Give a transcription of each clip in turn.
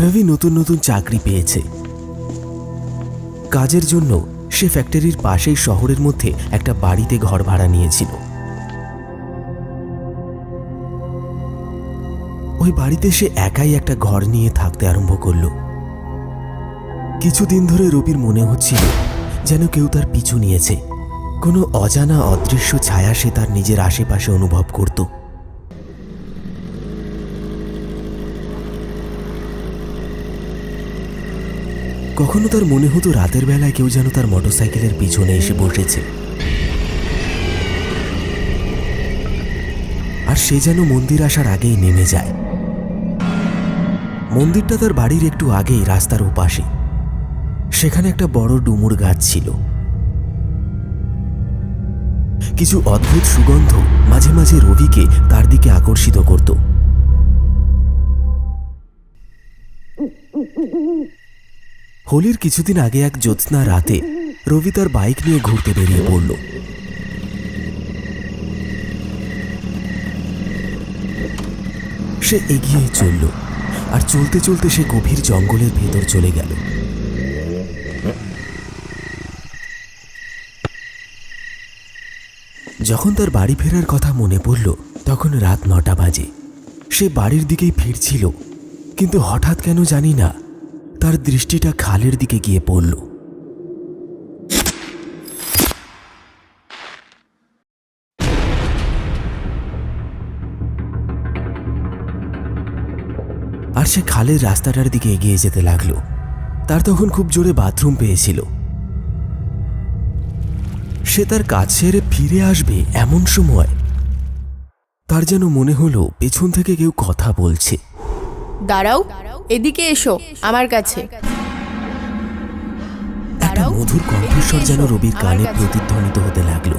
রবি নতুন নতুন চাকরি পেয়েছে। কাজের জন্য সে ফ্যাক্টরির পাশেই শহরের মধ্যে একটা বাড়িতে ঘর ভাড়া নিয়েছিল। ওই বাড়িতে সে একাই একটা ঘর নিয়ে থাকতে আরম্ভ করল। কিছুদিন ধরে রবির মনে হচ্ছিল যেন কেউ তার পিছু নিয়েছে। কোনো অজানা অদৃশ্য ছায়া সে তার নিজের আশেপাশে অনুভব করত। কখনো তার মনে হতো রাতের বেলায় কেউ যেন তার মোটরসাইকেলের পিছনে এসে বসেছে, আর সে যেন মন্দির আসার আগেই নেমে যায়। মন্দিরটা তার বাড়ির একটু আগেই রাস্তার ওপাশে। সেখানে একটা বড় ডুমুর গাছ ছিল। কিছু অদ্ভুত সুগন্ধ মাঝে মাঝে রবিকে তার দিকে আকর্ষিত করত। হোলির কিছুদিন আগে এক জ্যোৎস্না রাতে রবি তার বাইক নিয়ে ঘুরতে বেরিয়ে পড়ল। সে এগিয়ে চলল, আর চলতে চলতে সে গভীর জঙ্গলের ভেতর চলে গেল। যখন তার বাড়ি ফেরার কথা মনে পড়ল তখন রাত 9টা বাজে। সে বাড়ির দিকেই ফিরছিল, কিন্তু হঠাৎ কেন জানি না তার দৃষ্টিটা খালের দিকে গিয়ে পড়ল। আর সে খালের রাস্তাটার দিকে এগিয়ে যেতে লাগলো। তার তখন খুব জোরে বাথরুম পেয়েছিল। সে তার কাজ সেরে ফিরে আসবে এমন সময় তার যেন মনে হলো পেছন থেকে কেউ কথা বলছে। দাঁড়াও, এদিকে এসো আমার কাছে। একটা মধুর কণ্ঠস্বর যেন রবির কানে প্রতিধ্বনিত হতে লাগলো।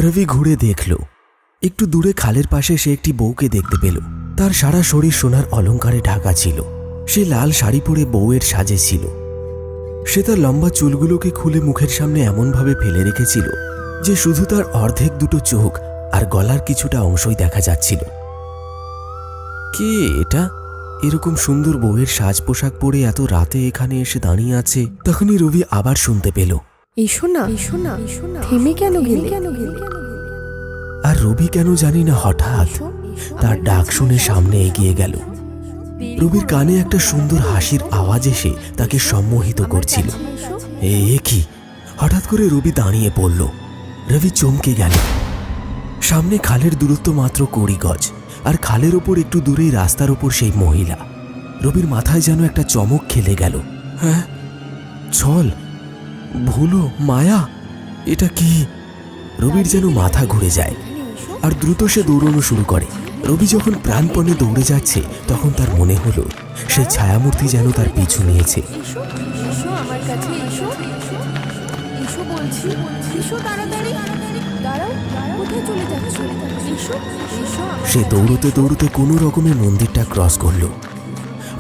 রবি ঘুরে দেখল, একটু দূরে খালের পাশে সে একটি বউকে দেখতে পেল। তার সারা শরীর সোনার অলংকারে ঢাকা ছিল। সে লাল শাড়ি পরে বউয়ের সাজে ছিল। সে তার লম্বা চুলগুলোকে খুলে মুখের সামনে এমনভাবে ফেলে রেখেছিল যে শুধু তার অর্ধেক দুটো চোখ আর গলার কিছুটা অংশই দেখা যাচ্ছিল। কে এটা? এরকম সুন্দর বউয়ের সাজ পোশাক পরে এত রাতে এখানে এসে দাঁড়িয়ে আছে। তখনই রবি আবার শুনতে পেল, এসো না, থেমে কেন গেলে? আর রবি কেন জানি না হঠাৎ তার ডাক শুনে সামনে এগিয়ে গেল। রবির কানে একটা সুন্দর হাসির আওয়াজ এসে তাকে সম্মোহিত করছিল। এ কি! হঠাৎ করে রবি দাঁড়িয়ে পড়ল। রবি চমকে গেল। সামনে খালের দূরত্ব মাত্র 20 গজ, আর খালের ওপর একটু দূরেই রাস্তার ওপর সেই মহিলা। রবির মাথায় যেন একটা চমক খেলে গেল। হ্যাঁ, ছল, ভুলো, মায়া, এটা কি? রবির যেন মাথা ঘুরে যায়, আর দ্রুত সে দৌড়ানো শুরু করে। রবি যখন প্রাণপণে দৌড়ে যাচ্ছে তখন তার মনে হলো সেই ছায়ামূর্তি যেন তার পিছু নিয়েছে। সে দৌড়তে দৌড়তে কোনো রকমে মন্দিরটা ক্রস করলো,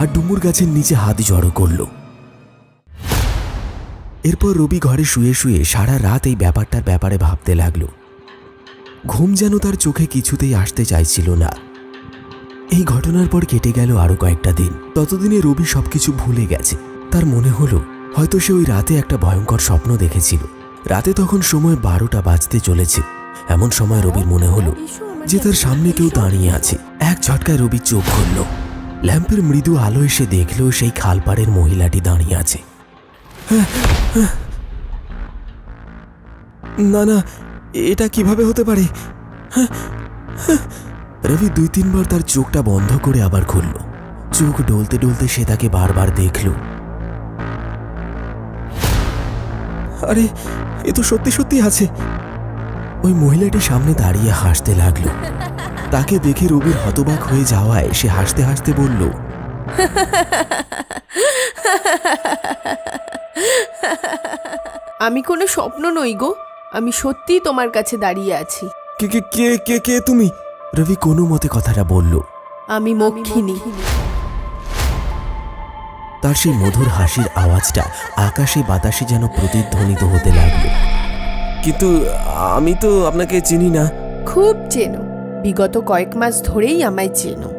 আর ডুমুর গাছের নিচে হাত জড়ো করলো। এরপর রবি ঘরে শুয়ে শুয়ে সারা রাত এই ব্যাপারটার ব্যাপারে ভাবতে লাগলো। ঘুম যেন তার চোখে কিছুতেই আসতে চাইছিল না। এই ঘটনার পর কেটে গেল আরো কয়েকটা দিন। ততদিনে রবি সবকিছু ভুলে গেছে। তার মনে হলো হয়তো সে ওই রাতে একটা ভয়ঙ্কর স্বপ্ন দেখেছিল। রাতে তখন সময় 12টা বাজতে চলেছে। এমন সময় রবির মনে হলো যে তার সামনে কেউ দাঁড়িয়ে আছে। এক ঝটকায় রবি চোখ খুলল। ল্যাম্পের মৃদু আলো এসে দেখল সেই খালপাড়ের মহিলাটি দাঁড়িয়ে আছে। না না, এটা কিভাবে হতে পারে? রবি 2-3 বার তার চোখটা বন্ধ করে আবার খুলল। চোখ ডলতে ডলতে সে তাকে বারবার দেখল। আরে, এ তো সত্যি সত্যি আছে। ওই মহিলাটি সামনে দাঁড়িয়ে হাসতে লাগলো। তাকে দেখে রবির হতবাক হয়ে যাওয়ায় সে হাসতে হাসতে বলল, আমি কোনো স্বপ্ন নই গো, আমি সত্যিই তোমার কাছে দাঁড়িয়ে আছি। কে কে কে কে কে তুমি? রবি কোনো মতে কথাটা বলল। আমি মক্ষিণী। তার সেই মধুর হাসির আওয়াজটা আকাশে বাতাসে যেন প্রতিধ্বনিত হতে লাগলো। কিন্তু আমি তো আপনাকে চিনি না। খুব চেনো, বিগত কয়েক মাস ধরেই আমায় চেনো।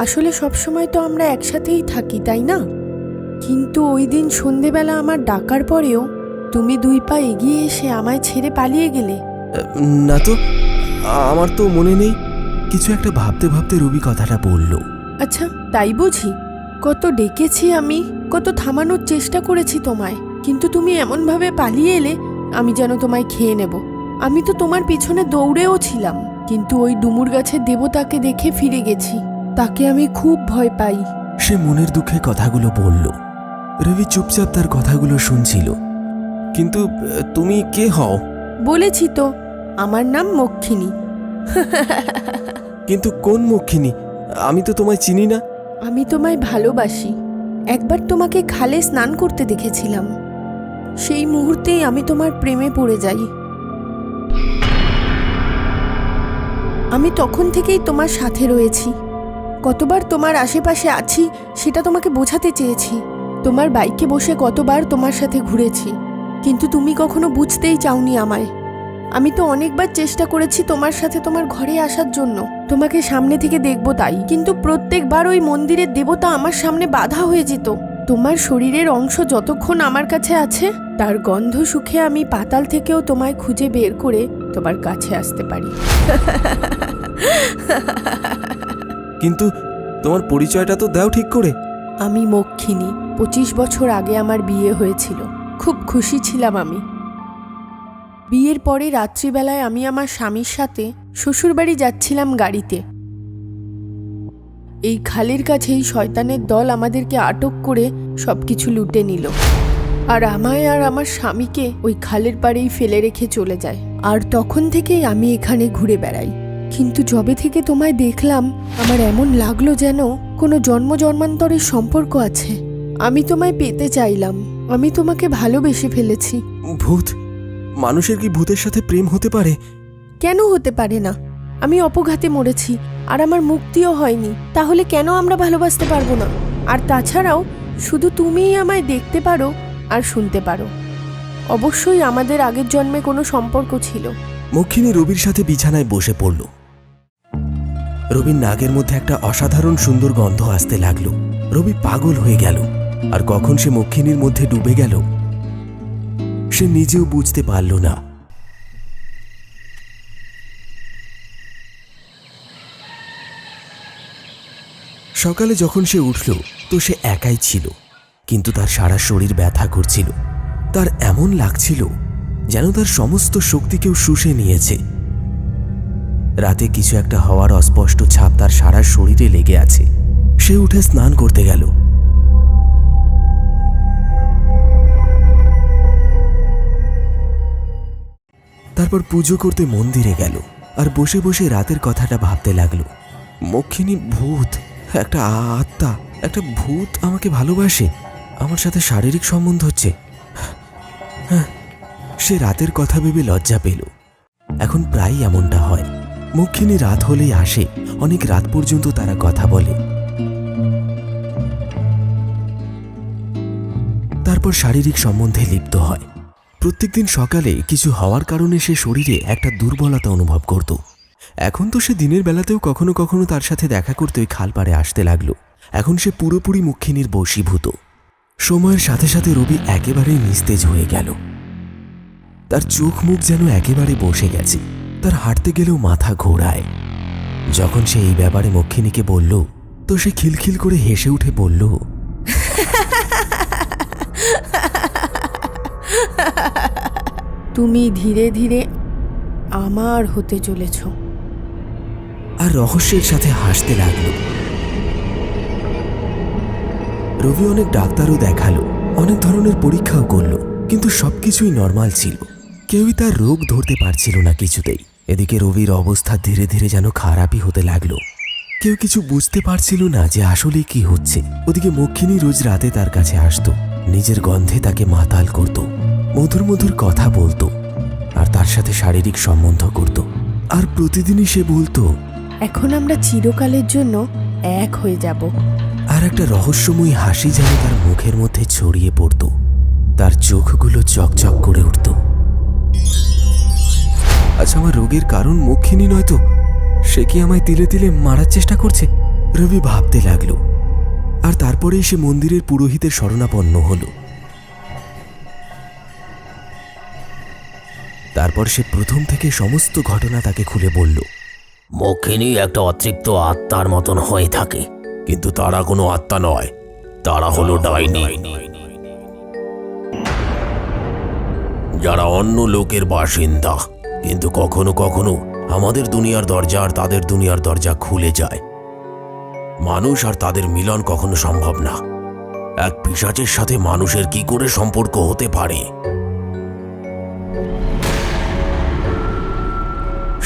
আসলে সব সময় তো আমরা একসাথেই থাকি, তাই না? কিন্তু ওই দিন সন্ধেবেলা আমার ডাকার পরেও তুমি 2 পা এগিয়ে এসে আমায় ছেড়ে পালিয়ে গেলে। না তো, আমার তো মনে নেই। কিছু একটা ভাবতে ভাবতে রবি কথাটা বলল। আচ্ছা, তাই বুঝি? কত ডেকেছি আমি, কত থামানোর চেষ্টা করেছি তোমায়, কিন্তু তুমি এমনভাবে পালিয়ে এলে আমি যেন তোমায় খেয়ে নেব। আমি তো তোমার পিছনে দৌড়েও ছিলাম, কিন্তু ওই ডুমুর গাছের দেবতাকে দেখে ফিরে গেছি। তাকে আমি খুব ভয় পাই। সে মনের দুঃখে কথাগুলো বলল। রবি চুপচাপ তার কথাগুলো শুনছিল। কিন্তু তুমি কে হও? বলেছি তো, আমার নাম মক্ষিনী। কিন্তু কোন মক্ষিনী? আমি তো তোমায় চিনি না। আমি তোমায় ভালোবাসি। একবার তোমাকে খালে স্নান করতে দেখেছিলাম, সেই মুহূর্তেই আমি তোমার প্রেমে পড়ে যাই। আমি তখন থেকেই তোমার সাথে রয়েছি। কতবার তোমার আশেপাশে আছি সেটা তোমাকে বোঝাতে চেয়েছি। তোমার বাইকে বসে কতবার তোমার সাথে ঘুরেছি, কিন্তু তুমি কখনো বুঝতেই চাওনি আমায়। আমি তো অনেকবার চেষ্টা করেছি তোমার সাথে তোমার ঘরে আসার জন্য, তোমাকে সামনে থেকে দেখব তাই, কিন্তু প্রত্যেকবার ওই মন্দিরের দেবতা আমার সামনে বাধা হয়ে যেত। তোমার শরীরের অংশ যতক্ষণ আমার কাছে আছে, তার গন্ধ সুখে আমি পাতাল থেকেও তোমায় খুঁজে বের করে তোমার কাছে আসতে পারি। কিন্তু তোমার পরিচয়টা তো দাও ঠিক করে। আমি মক্ষিনী। 25 বছর আগে আমার বিয়ে হয়েছিল। খুব খুশি ছিলাম আমি। বিয়ের পরে রাত্রিবেলায় আমি আমার স্বামীর সাথে শ্বশুরবাড়ি যাচ্ছিলাম গাড়িতে। এই খালের কাছেই শয়তানের দল আমাদেরকে আটক করে সবকিছু লুটে নিল, আর আমায় আর আমার স্বামীকে ওই খালের পাড়েই ফেলে রেখে চলে যায়। আর তখন থেকেই আমি এখানে ঘুরে বেড়াই। কিন্তু যবে থেকে তোমায় দেখলাম, আমার এমন লাগলো যেন কোনো জন্ম জন্মান্তরের সম্পর্ক আছে। আমি তোমায় পেতে চাইলাম। আমি তোমাকে ভালোবেসে ফেলেছি। ভূত? মানুষের কি ভূতের সাথে প্রেম হতে পারে? কেন হতে পারে না? আমি অপঘাতে মরেছি, আর আমার মুক্তিও হয়নি। তাহলে কেন আমরা ভালোবাসতে পারবো না? আর তাছাড়াও শুধু তুমিই আমায় দেখতে পারো আর শুনতে পারো। অবশ্যই আমাদের আগের জন্মে কোনো সম্পর্ক ছিল। মক্ষিনী রবির সাথে বিছানায় বসে পড়ল। রবির নাকের মধ্যে একটা অসাধারণ সুন্দর গন্ধ আসতে লাগলো। রবি পাগল হয়ে গেল, আর কখন সে মক্ষিনীর মধ্যে ডুবে গেল সে নিজেও বুঝতে পারল না। সকালে যখন সে উঠল তো সে একাই ছিল, কিন্তু তার সারা শরীর ব্যথা করছিল। তার এমন লাগছিল যেন তার সমস্ত শক্তি কেউ শুষে নিয়েছে। রাতে কিছু একটা হওয়ার অস্পষ্ট ছাপ তার সারা শরীরে লেগে আছে। সে উঠে স্নান করতে গেল। তারপর পুজো করতে মন্দিরে গেল, আর বসে বসে রাতের কথাটা ভাবতে লাগলো। মক্ষিনী ভূত, একটা আত্মা, একটা ভূত আমাকে ভালোবাসে, আমার সাথে শারীরিক সম্বন্ধ হচ্ছে। সে রাতের কথা ভেবে লজ্জা পেল। এখন প্রায় এমনটা হয়। মক্ষিনী রাত হলেই আসে, অনেক রাত পর্যন্ত তারা কথা বলে। তারপর শারীরিক সম্বন্ধে লিপ্ত হয়। প্রত্যেকদিন সকালে কিছু হওয়ার কারণে সে শরীরে একটা দুর্বলতা অনুভব করত। এখন তো সে দিনের বেলাতেও কখনো কখনো তার সাথে দেখা করতে ওই খাল পাড়ে আসতে লাগলো। এখন সে পুরোপুরি মক্ষিনীর বশীভূত। সময়ের সাথে সাথে রবি একেবারেই নিস্তেজ হয়ে গেল। তার চোখ মুখ যেন একেবারে বসে গেছে, তার হাঁটতে গেলেও মাথা ঘোরায়। যখন সে এই ব্যাপারে মক্ষিণীকে বলল, তো সে খিলখিল করে হেসে উঠে বলল, তুমি ধীরে ধীরে আমার হতে চলেছ। আর রহস্যের সাথে হাসতে লাগলো। রবি অনেক ডাক্তারও দেখালো, অনেক ধরনের পরীক্ষাও করলো, কিন্তু সবকিছুই নর্মাল ছিল। কেউই তার রোগ ধরতে পারছিল না কিছুতেই। এদিকে রবির অবস্থা ধীরে ধীরে যেন খারাপই হতে লাগলো। কেউ কিছু বুঝতে পারছিল না যে আসলে কি হচ্ছে। ওদিকে মক্ষিণী রোজ রাতে তার কাছে আসতো, নিজের গন্ধে তাকে মাতাল করত, মধুর মধুর কথা বলতো, আর তার সাথে শারীরিক সম্বন্ধ করত। আর প্রতিদিনই সে বলতো, এখন আমরা চিরকালের জন্য এক হয়ে যাব। আর একটা রহস্যময়ী হাসি যেন তার মুখের মধ্যে ছড়িয়ে পড়ত। তার চোখগুলো চকচক করে উঠত। আচ্ছা, আমার রোগের কারণ মক্ষিণী নয় তো? সে কি আমায় তিলে তিলে মারার চেষ্টা করছে? রবি ভাবতে লাগল, আর তারপরেই সে মন্দিরের পুরোহিতের শরণাপন্ন হল। তারপর সে প্রথম থেকে সমস্ত ঘটনা তাকে খুলে বলল। মক্ষিণী একটা অতৃপ্ত আত্মার মতন হয়ে থাকে, কিন্তু তারা কোনো আত্মা নয়, তারা হলো ডাইনি, যারা অন্য লোকের বাসিন্দা। কিন্তু কখনো কখনো আমাদের দুনিয়ার দরজা আর তাদের দুনিয়ার দরজা খুলে যায়। মানুষ আর তাদের মিলন কখনো সম্ভব না। এক পিশাচের সাথে মানুষের কি করে সম্পর্ক হতে পারে?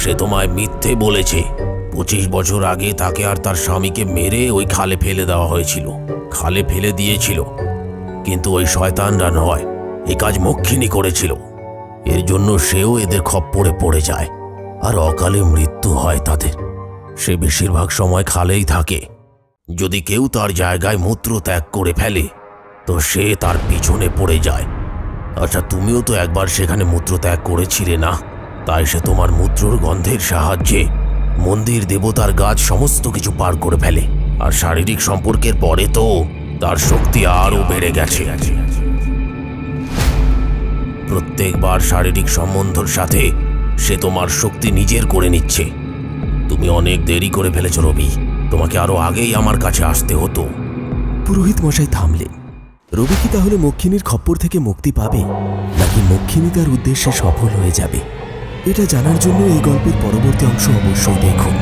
সে তোমায় মিথ্যে বলেছে। 25 বছর আগে তাকে আর তার স্বামীকে মেরে ওই খালে ফেলে দেওয়া হয়েছিল, খালে ফেলে দিয়েছিল। কিন্তু ওই শয়তানরা নয়, এই কাজ মক্ষিণী করেছিল। এর জন্য সেও এদের খপ্পরে পড়ে যায়, আর অকালে মৃত্যু হয় তাদের। সে বেশিরভাগ সময় খালেই থাকে। যদি কেউ তার জায়গায় মূত্র ত্যাগ করে ফেলে তো সে তার পিছনে পড়ে যায়। আচ্ছা, তুমিও তো একবার সেখানে মূত্র ত্যাগ করেছিলে না? তাই সে তোমার মূত্রর গন্ধের সাহায্যে মন্দির, দেবতার গাছ সমস্ত কিছু পার করে ফেলে। আর শারীরিক সম্পর্কের পরে তো তার শক্তি আরও বেড়ে গেছে। প্রত্যেকবার শারীরিক সম্বন্ধের সাথে সে তোমার শক্তি নিজের করে নিচ্ছে। তুমি অনেক দেরি করে ফেলেছ রবি, তোমাকে আরো আগেই আমার কাছে আসতে হতো। পুরোহিত মশাই থামলেন। রবি কি তাহলে মক্ষিণীর খপ্পর থেকে মুক্তি পাবে, নাকি মক্ষিণী তার উদ্দেশ্যে সফল হয়ে যাবে? এটা জানার জন্য এই গল্পের পরবর্তী অংশ অবশ্যই দেখুন।